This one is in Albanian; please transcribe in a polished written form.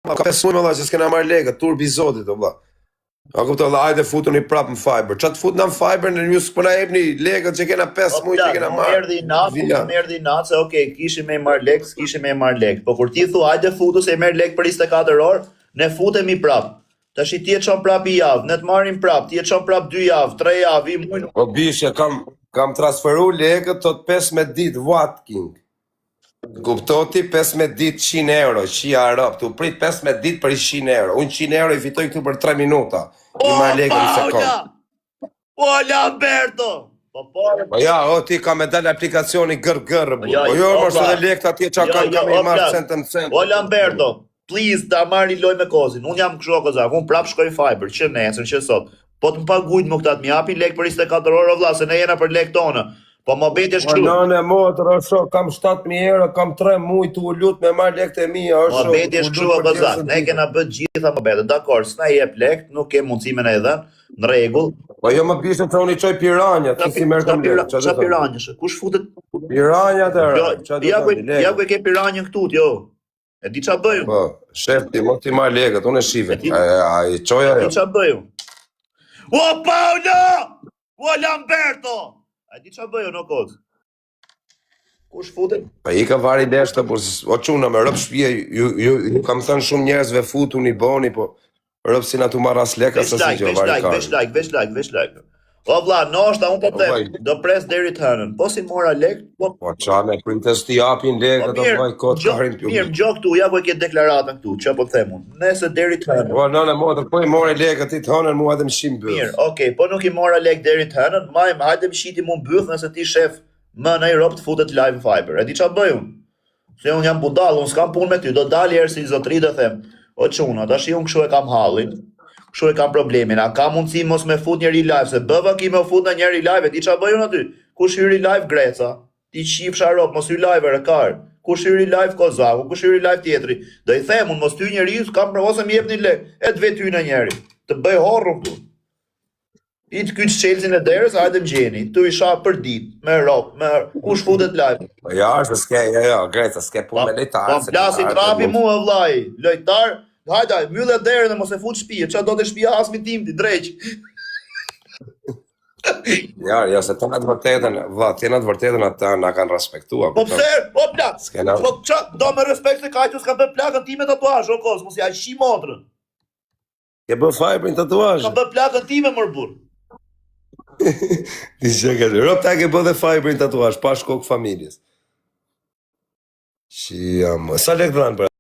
ka 5 muaj valla që s'kena marrë lekë, turbi i Zotit valla. A kuptoj valla, hajde futuni prapë në Fiber. Çat fut në Fiber në ju s'po na jepni lekët që kena 5 muaj që kena marrë. Erdhi natë se okay, kishim me marr lekë, kishim me marr lekë. Po kur ti thua hajde futu se merr lekë për 24 orë, ne futemi prapë. Tash ti e çon prapë i javë, ne të marrim prapë, ti e çon prapë 2 javë, 3 javë, i muaj. Po bishja kam transferu lekët tot 15 ditë Watking. Kuptoti 15 ditë 100 euro, qia Arab, tu prit 15 ditë për 100 euro. Unë 100 euro i fitoj këtu për 3 minuta. I marr lekën në sekond. O Lamberto! Po ja, ti ka me dal aplikacioni gërgërë. Po jo, mos edhe lekët atje çka kam i marr centëm cent. O Lamberto, please ta marrni lojë me Kozin. Unë jam kështu kozak, unë prap shkoj Fiber, që nesër, që sot. Po të më pagujt më këta të më japin lekë për 24 orë vëlla, se ne jena për lekë tonë. Po më bëti është kështu. Nëne motër, është kam 7.000 euro, kam 3 muaj tu lut me marr lekët e mia, është. Më bëti është kështu kozak. Ne kena bërë gjitha më bëti. Dakor, s'na jep lekë, nuk ke mundësi me na i dhën. Në rregull. Po jo më bishën të unë i çoj piranja, ti si merr kam lekë. Çfarë piranjësh? Kush futet? Piranjat e ra. Ja ku e ke piranjën këtu, jo. E di çfarë bëju? Po, shef ti mos ti marr lekët, unë e shive. Ai çoja. Di çfarë bëju? O Paulo! O Lamberto! A di çfarë bëju në kod? Kush futet? Pa i ka vari deshta, por o çuna me rrob shtëpia, ju kam thënë shumë njerëzve futuni, boni, po rrob si na tu marr as lekë as asgjë vari ka. Veç like. O vlla, noshta unë po them, do pres deri të hënën. Po si mora lekë, po çfarë me printes ti japin lekë do vaj kot karin pi. Mirë, gjok këtu, ja ku e ke deklaratën këtu, çfarë po them unë. Nëse deri të hënën. Po nëna motër, po i morë lekët ti të hënën mua edhe më shim byth. Mirë, okay, po nuk i mora lekë deri të hënën, hajde më shiti mu byth nëse ti shef më në Europë të futet live Fiber. E di çfarë bëj unë? Se unë jam budall, unë s'kam punë me ty, do dali herë si zotri dhe them, o çuna, tash unë kështu e kam hallin. Kështu e kam problemin, a ka mundësi mos me fut njëri live, se bëva ki me fut në njëri live, e di qa bëjun aty? Kush hyri live Greca, ti qifsha rop, mos hyri live Rekar, kush hyri live Kozaku, kush hyri live tjetri, do i them, unë mos ty njëri, kam ose mi jep një lek, e të vetë ty në njëri, të bëj horru këtu. I të kyç Chelsea në derës, hajde më gjeni, tu isha për dit, me rop, kush futet live. Ja, është s'ke, Greca, s'ke punë me lojtarë. Po plasi trapi mua vllai, lojtar. Hajde, mbyllë derën dhe mos e fut shtëpi, çfarë do të shtëpia as mi tim ti drejt. Ja, se të në të vërtetën, të vërtetën ata na kanë respektuar. Po pse? Po plak. Po çfarë do me respekt se kajtu s'ka bë plakën time tatuazh, o kos, mos ja shi motrën. Ke bë Fiberin tatuazh? Ka bë plakën time më burr. Ti çka ke? Rob ta ke bë dhe Fiberin tatuazh, pa shkok familjes. Sa lek dhanë për